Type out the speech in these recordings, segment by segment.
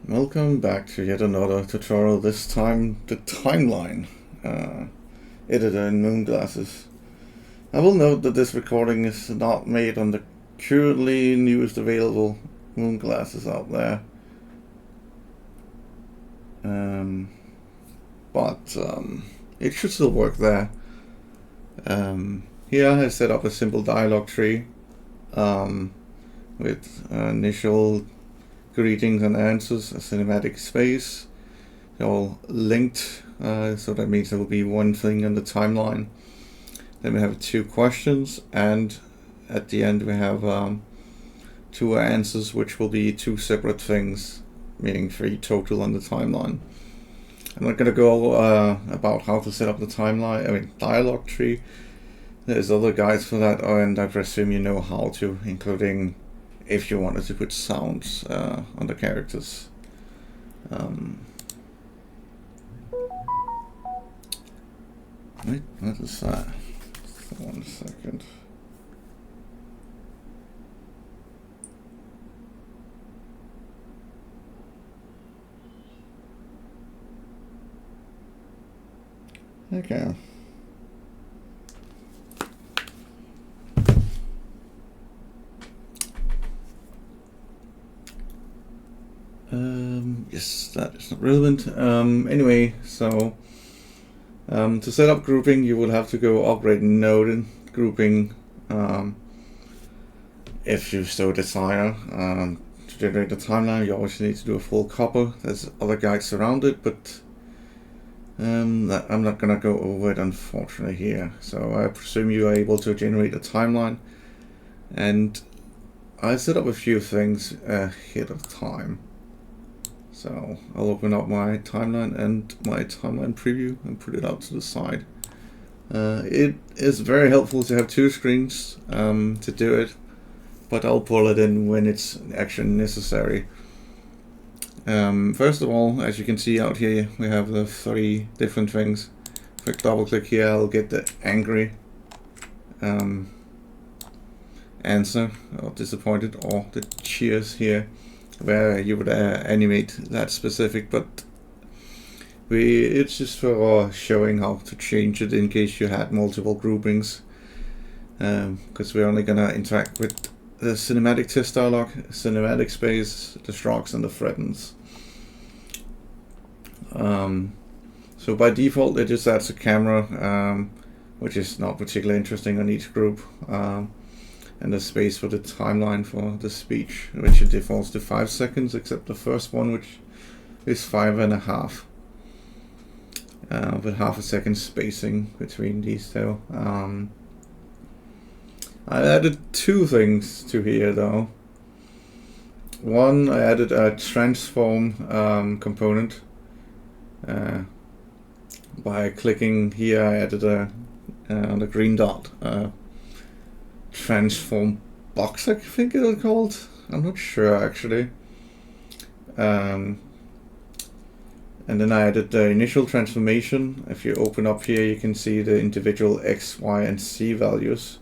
Welcome back to yet another tutorial, this time the timeline editor in Moon Glasses. I will note that this recording is not made on the currently newest available Moon Glasses out there. But it should still work there. Here I set up a simple dialogue tree with initial greetings and answers, a cinematic space. They're all linked, so that means there will be one thing on the timeline. Then we have 2 questions, and at the end we have 2 answers, which will be 2 separate things, meaning 3 total on the timeline. I'm not going to go about how to set up the dialogue tree. There's other guides for that, and I presume you know how to, including if you wanted to put sounds on the characters. Wait, what is that? 1 second. Okay. Yes, that is not relevant. Anyway, so to set up grouping, you will have to go upgrade node in grouping if you so desire. To generate the timeline, you always need to do a full copper. There's other guides around it, but I'm not gonna go over it unfortunately here. So I presume you are able to generate a timeline, and I set up a few things ahead of time. So I'll open up my timeline and my timeline preview and put it out to the side. It is very helpful to have 2 screens to do it, but I'll pull it in when it's actually necessary. First of all, as you can see out here, we have the 3 different things. If I double click here, I'll get the angry answer, or disappointed, or the cheers here, where you would animate that specific, but it's just for showing how to change it in case you had multiple groupings, because we're only gonna interact with the cinematic test dialog, cinematic space, the strokes, and the threatens. So by default it just adds a camera, which is not particularly interesting on each group, and the space for the timeline for the speech, which it defaults to 5 seconds, except the first one, which is 5.5, with half a second spacing between these 2. I added 2 things to here though. One, I added a transform component. By clicking here, I added on the green dot transform box, I think it was called. I'm not sure actually. And then I added the initial transformation. If you open up here, you can see the individual X, Y, and Z values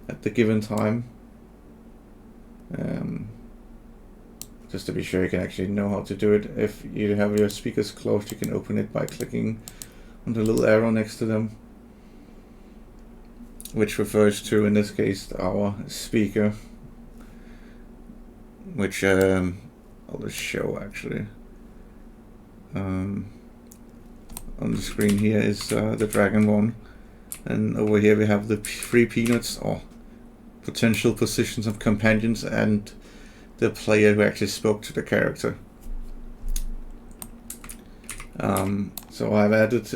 at the given time. Just to be sure you can actually know how to do it. If you have your speakers closed, you can open it by clicking on the little arrow next to them, which refers to, in this case, our speaker, which I'll just show actually. On the screen here is the dragon one, and over here we have the 3 peanuts, or potential positions of companions, and the player who actually spoke to the character. So I've added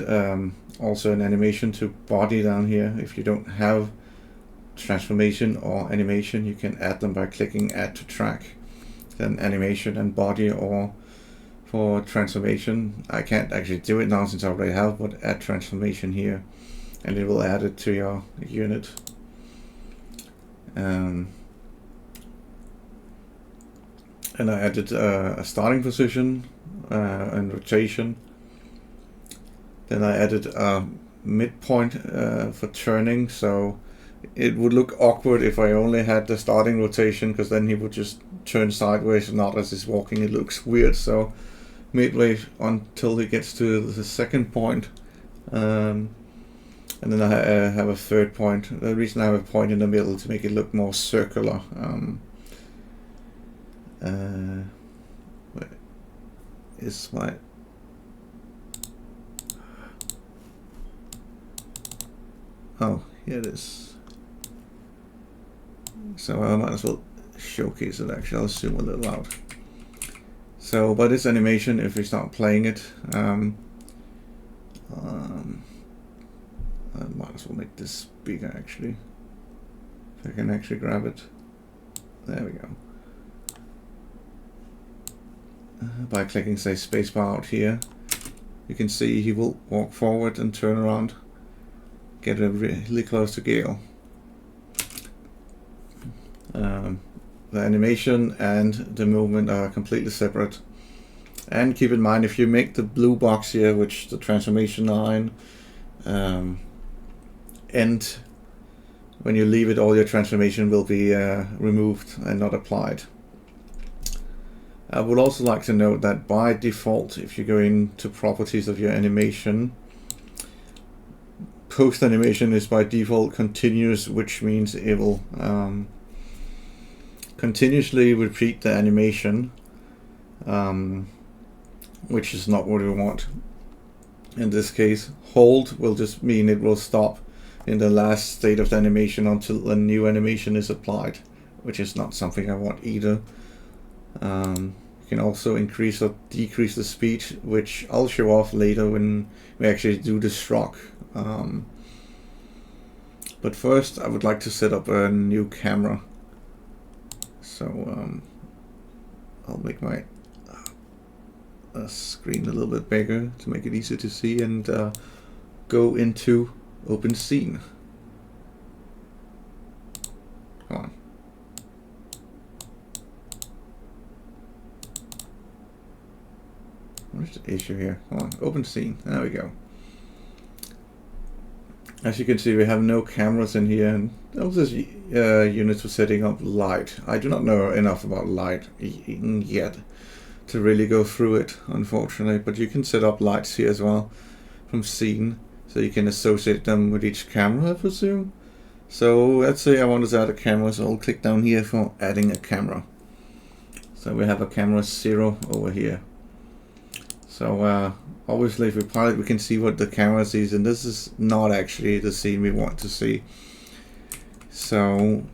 also an animation to body down here. If you don't have transformation or animation, you can add them by clicking add to track. Then animation and body, or for transformation, I can't actually do it now since I already have, but add transformation here and it will add it to your unit. And I added a starting position and rotation. Then I added a midpoint for turning, so it would look awkward if I only had the starting rotation, because then he would just turn sideways or not as he's walking. It looks weird. So midway until he gets to the second point, and then I have a third point. The reason I have a point in the middle to make it look more circular. Where is my... Oh, here it is. So I might as well showcase it. Actually, I'll zoom a little out. So by this animation, if we start playing it, I might as well make this bigger actually. If I can actually grab it. There we go. By clicking, say, spacebar out here, you can see he will walk forward and turn around, get really close to Gale. The animation and the movement are completely separate. And keep in mind, if you make the blue box here, which the transformation line, end, when you leave it, all your transformation will be removed and not applied. I would also like to note that by default, if you go into properties of your animation, post animation is by default continuous, which means it will continuously repeat the animation, which is not what we want. In this case, hold will just mean it will stop in the last state of the animation until a new animation is applied, which is not something I want either. You can also increase or decrease the speed, which I'll show off later when we actually do the stroke. But first I would like to set up a new camera. So I'll make my screen a little bit bigger to make it easier to see, and go into open scene. Come on. What's the issue here? Come on, open scene. There we go. As you can see, we have no cameras in here, and all these units for setting up light. I do not know enough about light yet to really go through it, unfortunately, but you can set up lights here as well from scene, so you can associate them with each camera, I presume. So let's say I want to add a camera, so I'll click down here for adding a camera. So we have a camera 0 over here. So obviously if we pilot, we can see what the camera sees, and this is not actually the scene we want to see. So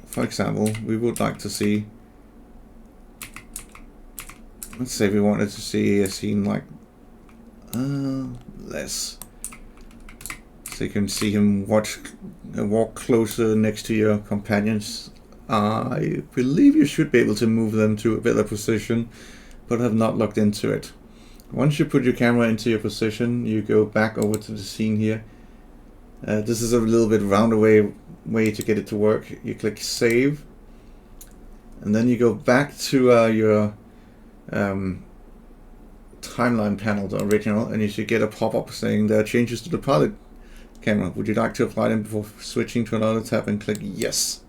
for example, we would like to see, let's say we wanted to see a scene like less, so you can see him walk closer next to your companions. I believe you should be able to move them to a better position, but have not looked into it. Once you put your camera into your position, you go back over to the scene here. This is a little bit roundabout way to get it to work. You click save, and then you go back to your timeline panel, the original, and you should get a pop-up saying there are changes to the pilot camera. Would you like to apply them before switching to another tab? And click yes.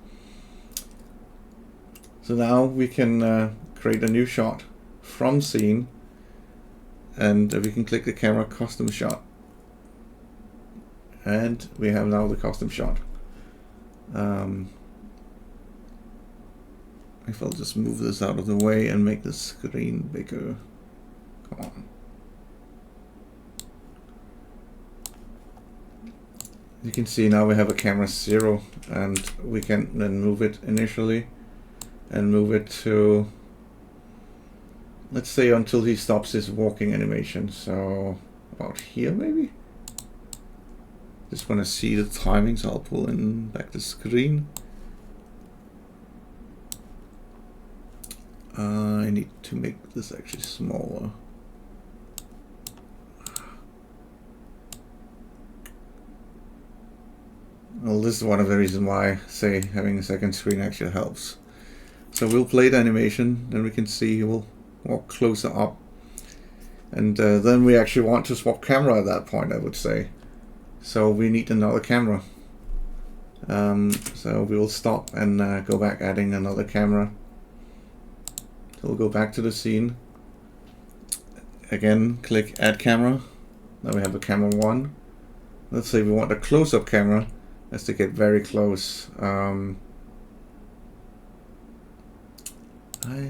So now we can create a new shot from scene, and we can click the camera custom shot, and we have now the custom shot. If I'll just move this out of the way and make the screen bigger. Come on. You can see now we have a camera 0, and we can then move it initially and move it to, let's say, until he stops his walking animation. So about here maybe. Just want to see the timing, so I'll pull in back the screen. I need to make this actually smaller. Well, this is one of the reasons why, say, having a second screen actually helps. So we'll play the animation, then we can see we'll walk closer up. And then we actually want to swap camera at that point, I would say. So we need another camera. So we will stop and go back adding another camera. So we'll go back to the scene. Again, click add camera. Now we have a camera 1. Let's say we want a close-up camera. That's to get very close. I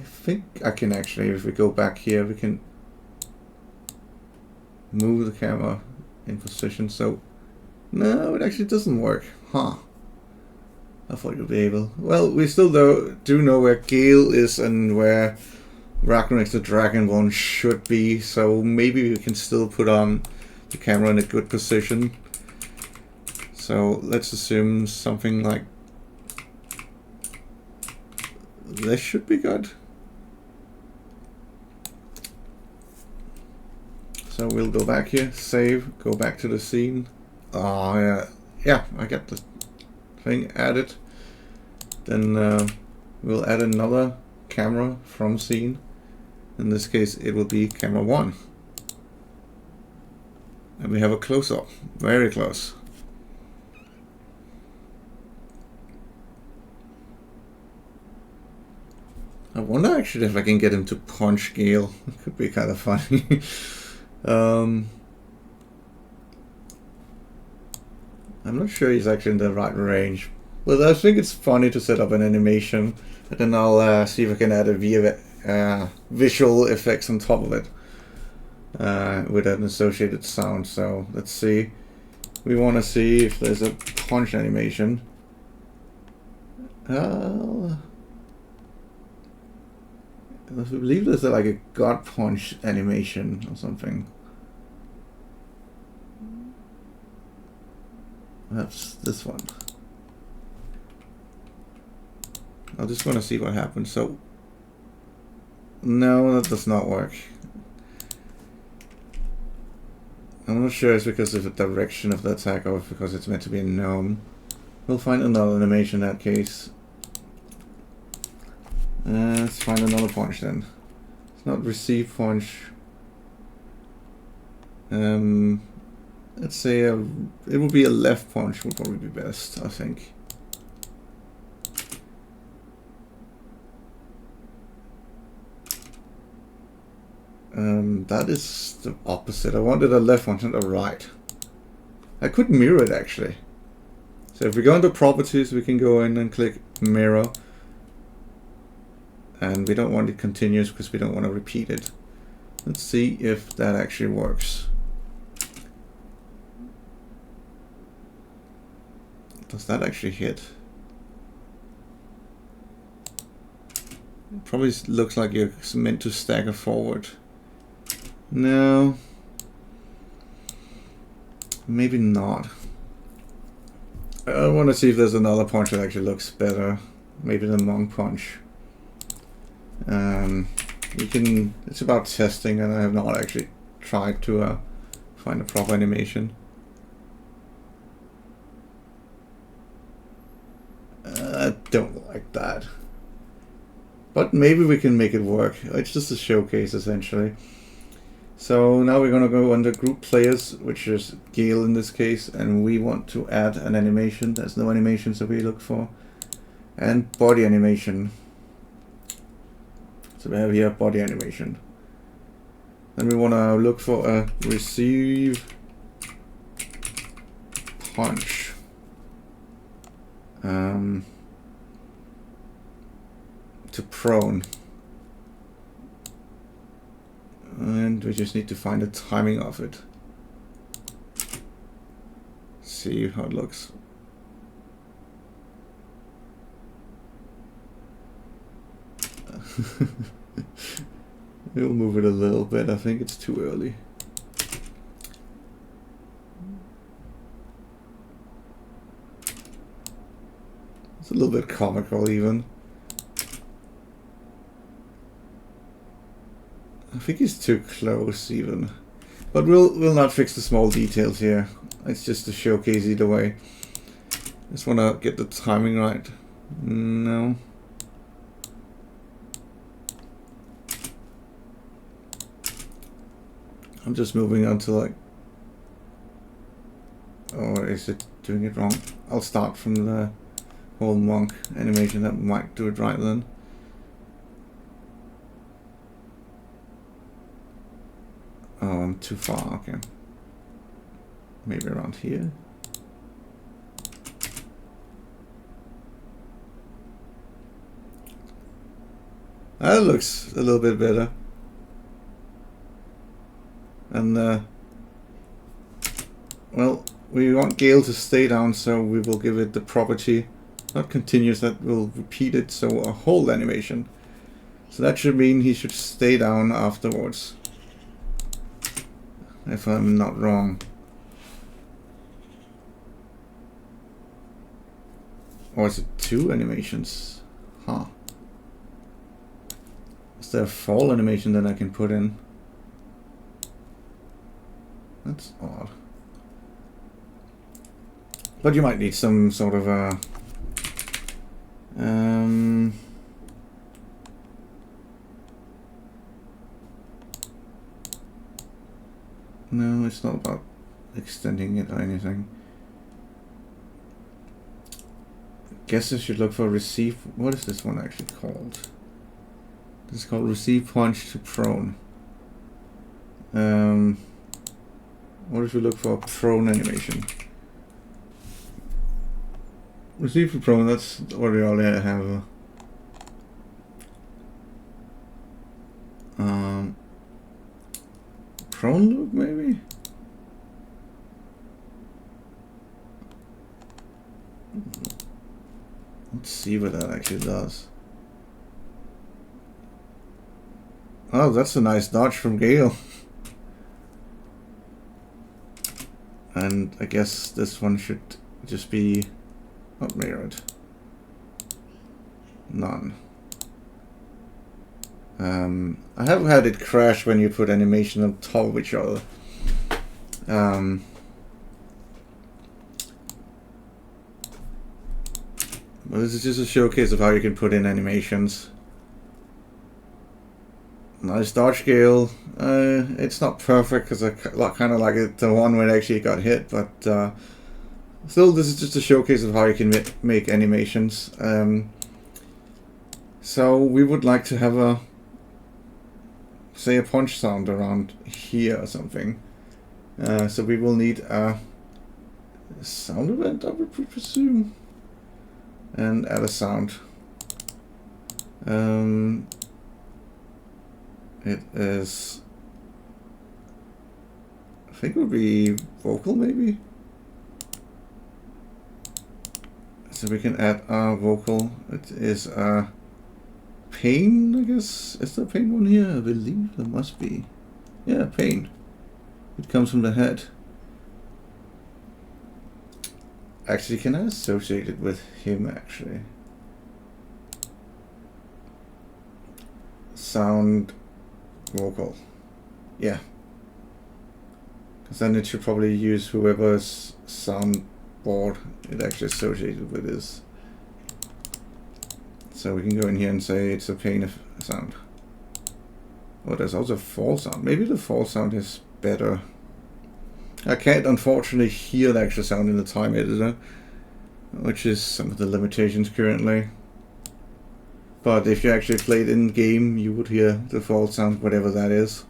think I can actually, if we go back here, we can move the camera in position. So no, it actually doesn't work. Huh. I thought you'd be able. Well, we still do know where Gale is and where Ragnarok the Dragon one should be. So maybe we can still put on the camera in a good position. So let's assume something like this should be good. So we'll go back here, save, go back to the scene. Oh yeah, I get the thing added. Then we'll add another camera from scene. In this case, it will be camera 1. And we have a close-up, very close. I wonder actually if I can get him to punch Gale. It could be kind of funny. I'm not sure he's actually in the right range. But I think it's funny to set up an animation. And then I'll see if I can add a visual effects on top of it. With an associated sound. So let's see. We want to see if there's a punch animation. I believe there's like a gut punch animation or something. That's this one. I just want to see what happens. So no, that does not work. I'm not sure it's because of the direction of the attack or because it's meant to be a gnome. We'll find another animation in that case. Let's find another punch then. It's not receive punch. Let's say it would be a left punch would probably be best, I think. That is the opposite. I wanted a left punch, not a right. I could mirror it actually. So if we go into properties, we can go in and click mirror. And we don't want it continuous because we don't want to repeat it. Let's see if that actually works. Does that actually hit? It probably looks like you're meant to stagger forward. No. Maybe not. I want to see if there's another punch that actually looks better. Maybe the monk punch. It's about testing, and I have not actually tried to find a proper animation. I don't like that, but maybe we can make it work. It's just a showcase essentially. So now we're gonna go under group players, which is Gale in this case, and we want to add an animation. There's no animations that we look for, and body animation. So we have here body animation. Then we want to look for a receive punch. To prone. And we just need to find the timing of it. See how it looks. We'll move it a little bit. I think it's too early. It's a little bit comical even. I think he's too close even. But we'll not fix the small details here. It's just to showcase either way. Just want to get the timing right. No. I'm just moving on to like, or is it doing it wrong? I'll start from the whole monk animation. That might do it right then. Oh, I'm too far. Okay. Maybe around here. That looks a little bit better. And well, we want Gale to stay down, so we will give it the property, not continuous, that will repeat it, so a hold animation. So that should mean he should stay down afterwards, if I'm not wrong. Or is it 2 animations? Huh. Is there a fall animation that I can put in? That's odd. But you might need some sort of a... no, it's not about extending it or anything. Guess I should look for receive. What is this one actually called? This is called receive punch to prone. What if we look for a prone animation? Receive to prone, that's what we already have. Prone loop maybe? Let's see what that actually does. Oh, that's a nice dodge from Gale. And I guess this one should just be not mirrored. None. I have had it crash when you put animation on top of each other. But this is just a showcase of how you can put in animations. Nice dodge, Gale. It's not perfect because I kind of like it, the one where it actually got hit, but still, this is just a showcase of how you can make animations. So we would like to have a, say, a punch sound around here or something. So we will need a sound event, I would presume, and add a sound. It is, I think it would be vocal maybe. So we can add a vocal. It is a pain, I guess. Is there a pain one here? I believe there must be. Yeah, pain. It comes from the head. Actually, can I associate it with him actually? Sound vocal. Yeah. Because then it should probably use whoever's soundboard it actually associated with is. So we can go in here and say it's a pain of sound. Oh, there's also a fall sound. Maybe the fall sound is better. I can't unfortunately hear the actual sound in the time editor, which is some of the limitations currently. But if you actually played in game, you would hear the fall sound, whatever that is.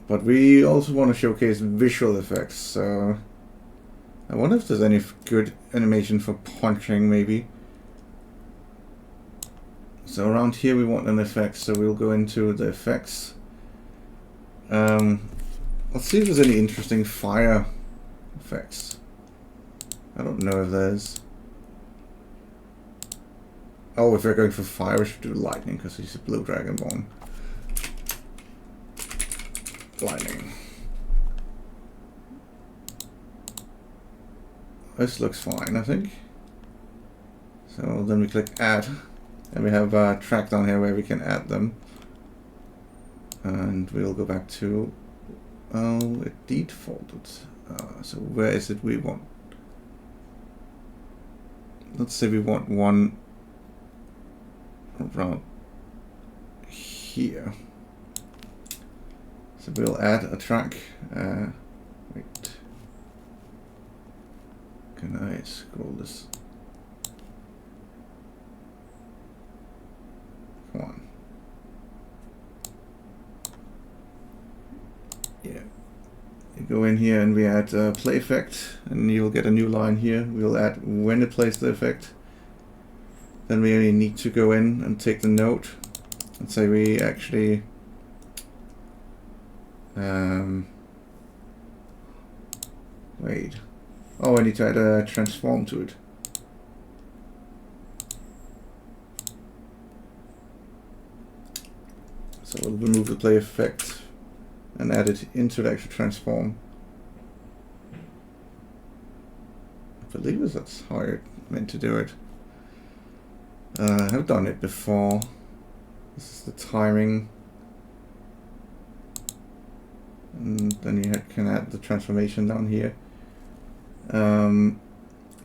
But we also want to showcase visual effects, so I wonder if there's any good animation for punching, maybe. So around here we want an effect, so we'll go into the effects. Let's see if there's any interesting fire effects. I don't know if there's. Oh, if we're going for fire, we should do lightning because he's a blue dragonborn. Lightning. This looks fine, I think. So then we click add, and we have a track down here where we can add them. And we'll go back to, oh, it defaulted. So where is it we want? Let's say we want one around here. So we'll add a track. Wait. Can I scroll this? Come on. Yeah. You go in here and we add a play effect, and you'll get a new line here. We'll add when it plays the effect. Then we only need to go in and take the note and say we actually wait. Oh, I need to add a transform to it. So we'll remove the play effect and add it into the actual transform. I believe that's how I meant to do it. I've done it before. This is the timing. And then you can add the transformation down here.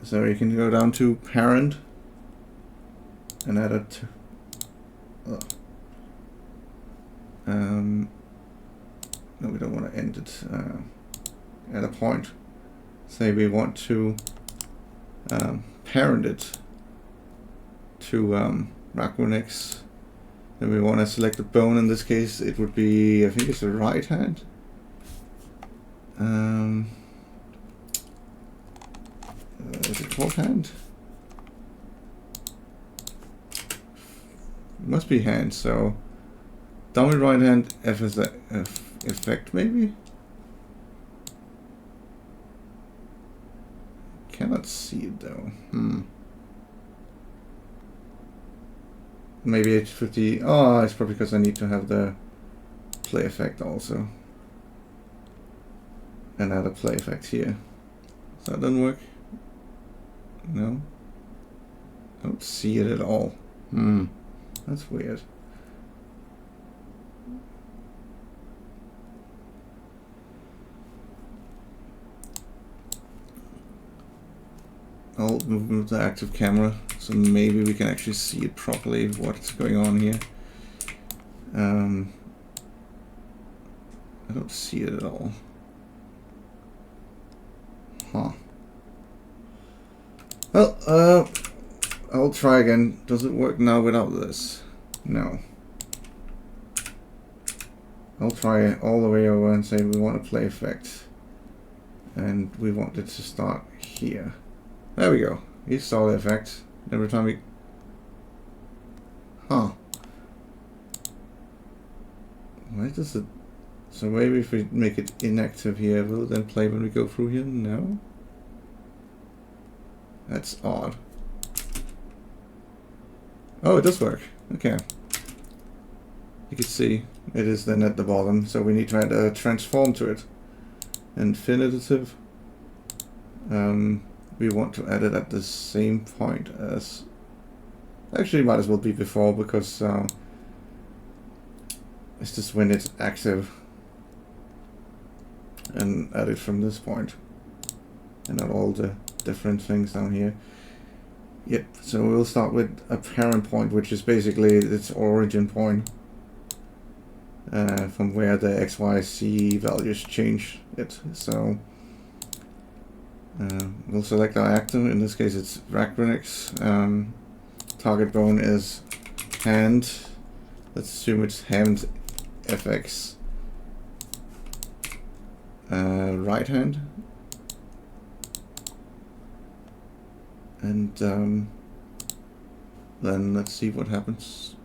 So you can go down to parent and add it to, no, we don't want to end it at a point. Say we want to parent it to Raccoonix. Then we want to select a bone. In this case, it would be, I think it's the right hand. Is it fourth hand? It must be hand, so down with right hand, F is the effect maybe? Cannot see it though. Maybe it's 50. Oh, it's probably because I need to have the play effect also. Another play effect here. So that doesn't work. No. I don't see it at all. That's weird. I'll move the active camera so maybe we can actually see it properly, what's going on here. I don't see it at all. Huh. Well, I'll try again. Does it work now without this? No. I'll try all the way over and say we want a play effect. And we want it to start here. There we go. You saw the effect. Every time we... Huh. Why does it... So maybe if we make it inactive here, will it then play when we go through here? No. That's odd. Oh, it does work. Okay. You can see it is then at the bottom, so we need to add a transform to it. Infinitive. We want to add it at the same point as... Actually, might as well be before, because it's just when it's active. And add it from this point. And not all the different things down here. Yep, so we'll start with a parent point, which is basically its origin point. From where the X, Y, Z values change it. So we'll select our actor. In this case, it's Raccoonix. Target bone is hand. Let's assume it's hand FX. Right hand. And then let's see what happens.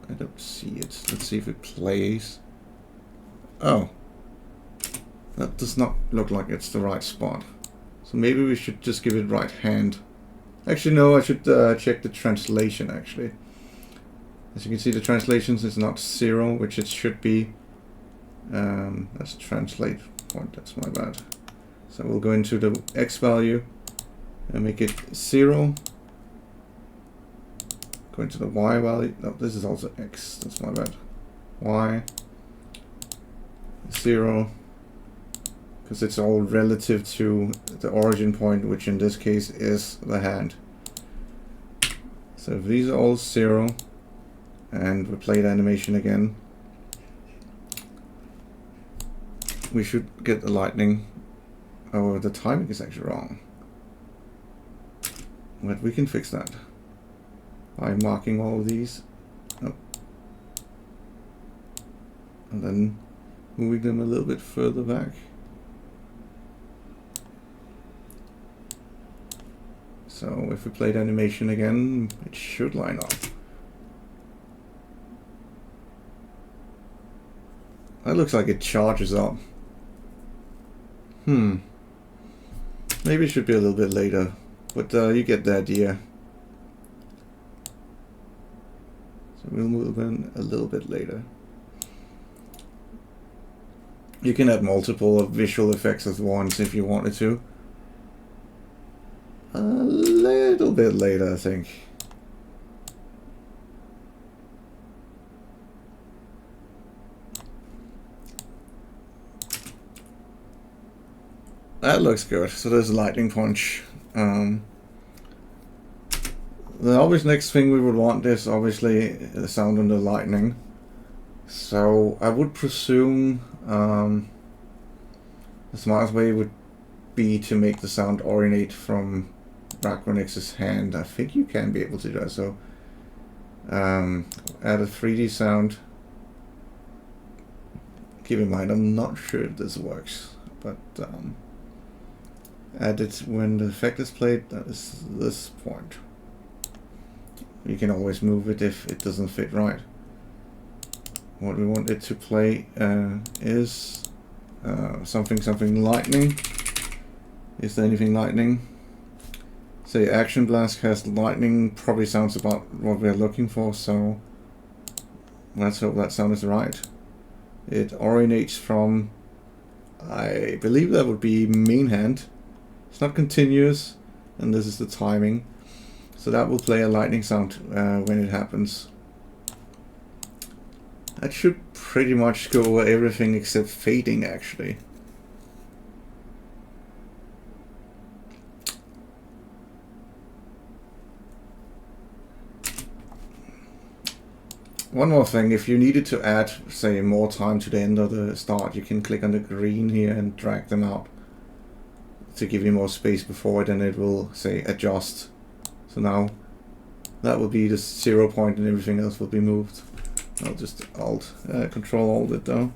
I don't see it. Let's see if it plays. Oh. That does not look like it's the right spot. So maybe we should just give it right hand. Actually, no, I should check the translation, actually. As you can see, the translations is not 0, which it should be. That's translate point, that's my bad. So we'll go into the X value and make it 0. Go into the Y value. No, this is also X. That's my bad. Y 0, because it's all relative to the origin point, which in this case is the hand. So if these are all 0, and we play the animation again, we should get the lightning. Oh, the timing is actually wrong. But we can fix that by marking all of these up and then moving them a little bit further back. So if we play the animation again, it should line up. That looks like it charges up. Maybe it should be a little bit later, but you get the idea. So we'll move in a little bit later. You can add multiple visual effects at once if you wanted to. A little bit later, I think. That looks good. So there's a lightning punch. The obvious next thing we would want is obviously the sound of the lightning. So I would presume the smartest way would be to make the sound originate from Racronix's hand. I think you can be able to do that. So add a 3D sound. Keep in mind, I'm not sure if this works, but add it when the effect is played. That is this point. You can always move it if it doesn't fit right. What we want it to play is something lightning. Is there anything lightning? Say Action Blast has lightning, probably sounds about what we're looking for, so let's hope that sound is right. It originates from, I believe that would be main hand. It's not continuous, and this is the timing. So that will play a lightning sound when it happens. That should pretty much go over everything except fading, actually. One more thing, if you needed to add, say, more time to the end of the start, you can click on the green here and drag them out to give you more space before it, and it will, say, adjust. So now that will be the 0 point and everything else will be moved. I'll just Control Alt it though.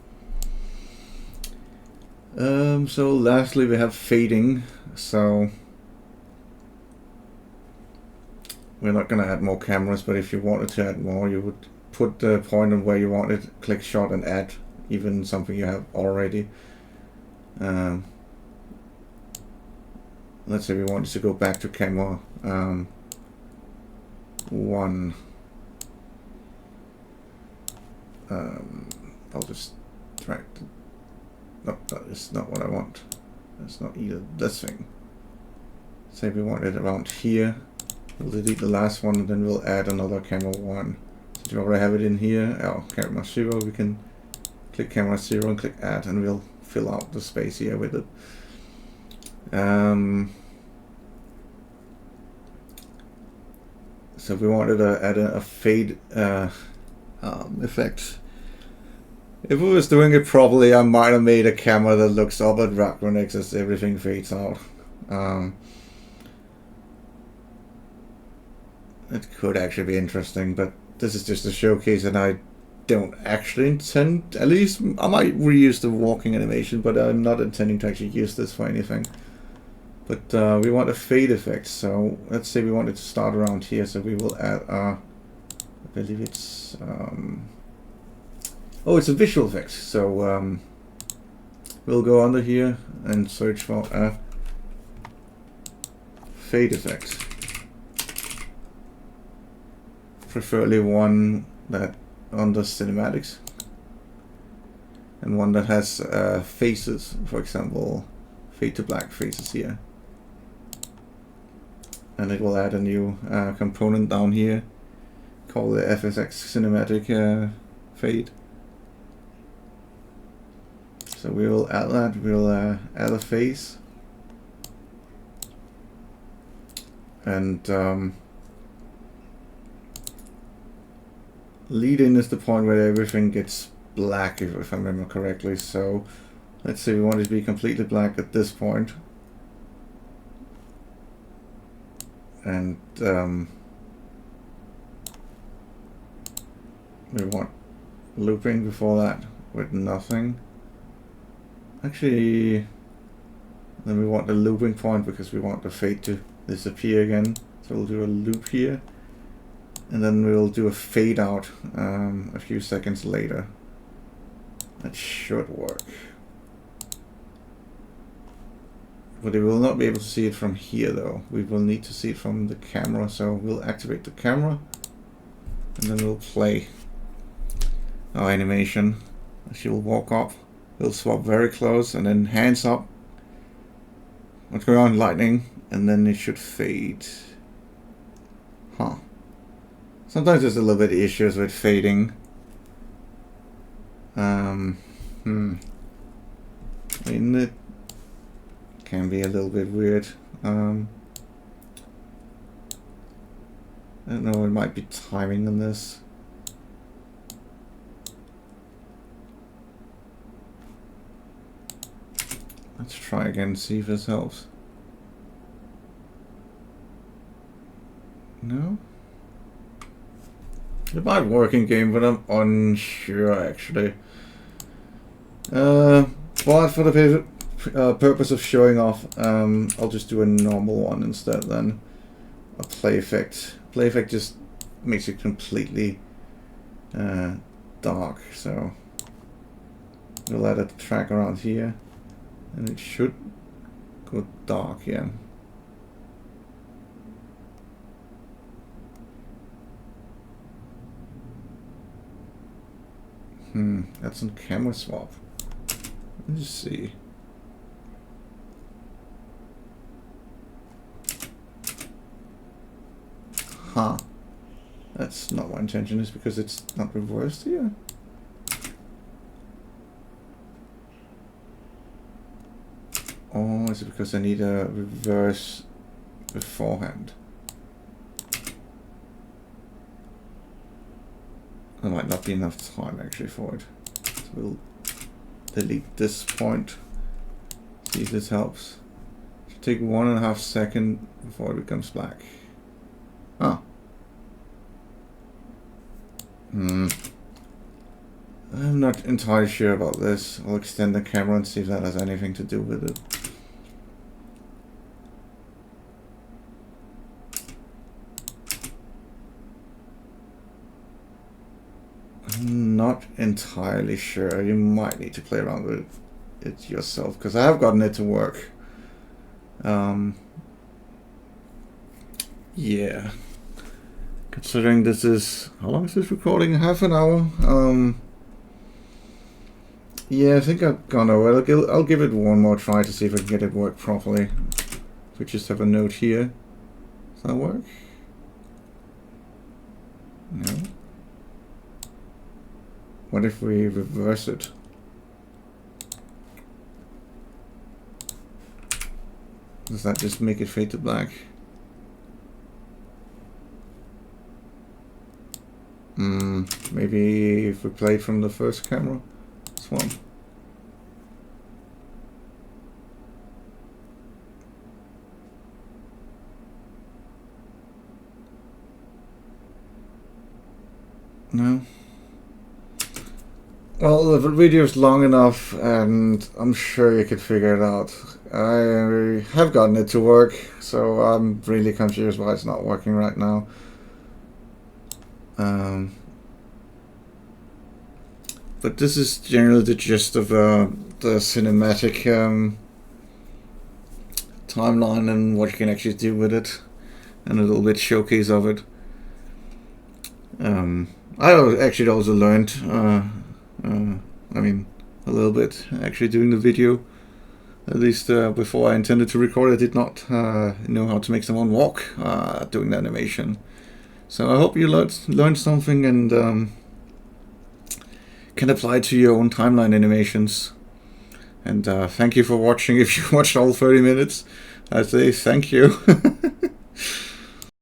So lastly we have fading. So we're not going to add more cameras, but if you wanted to add more, you would put the point on where you want it, click shot and add even something you have already. Let's say we wanted to go back to camera 1. I'll just drag the, no, that is not what I want. That's not either this thing. Say we want it around here. We'll delete the last one and then we'll add another camera 1. Since we already have it in here, camera 0, we can click camera 0 and click add, and we'll fill out the space here with it. So if we wanted to add a fade effect. If we was doing it properly, I might have made a camera that looks up at Racronix as everything fades out. It could actually be interesting, but this is just a showcase and I don't actually intend, at least I might reuse the walking animation, but I'm not intending to actually use this for anything. But we want a fade effect, so let's say we want it to start around here, so we will add I believe it's oh, it's a visual effect, so we'll go under here and search for a fade effect, preferably one that under cinematics and one that has faces, for example fade to black faces here, and it will add a new component down here called the FSX cinematic fade. So we will add that, we'll add a face, and lead in is the point where everything gets black, if I remember correctly. So let's say we want it to be completely black at this point. And we want looping before that with nothing. Actually, then we want the looping point because we want the fade to disappear again. So we'll do a loop here, and then we'll do a fade out a few seconds later. That should work. But we will not be able to see it from here though. We will need to see it from the camera, so we'll activate the camera and then we'll play our animation. She will walk up, we'll swap very close and then hands up. What's going on? Lightning, and then it should fade. Huh. Sometimes there's a little bit of issues with fading. I mean, it can be a little bit weird. I don't know, it might be timing on this. Let's try again, see if this helps. No? It might work in game, but I'm unsure actually. But for the purpose of showing off, I'll just do a normal one instead then. A play effect. Play effect just makes it completely dark, so we'll add a track around here and it should go dark, yeah. That's on camera swap. Let's see. Huh. That's not my intention, is because it's not reversed here. Or is it because I need a reverse beforehand? There might not be enough time actually for it. So we'll delete this point. See if this helps. Should take 1.5 seconds before it becomes black. Ah. I'm not entirely sure about this. I'll extend the camera and see if that has anything to do with it. I'm not entirely sure. You might need to play around with it yourself, because I have gotten it to work. Yeah. Considering this is, how long is this recording? Half an hour? Yeah, I think I've gone over it. I'll give it one more try to see if I can get it work properly. If we just have a note here. Does that work? No. What if we reverse it? Does that just make it fade to black? Maybe if we play from the first camera. This one. No. Well, the video is long enough, and I'm sure you could figure it out. I have gotten it to work, so I'm really confused why it's not working right now. But this is generally the gist of the cinematic timeline and what you can actually do with it, and a little bit showcase of it. I actually also learned, I mean, a little bit actually doing the video. At least before I intended to record, I did not know how to make someone walk doing the animation. So I hope you learned something and can apply to your own timeline animations. And thank you for watching. If you watched all 30 minutes, I say thank you.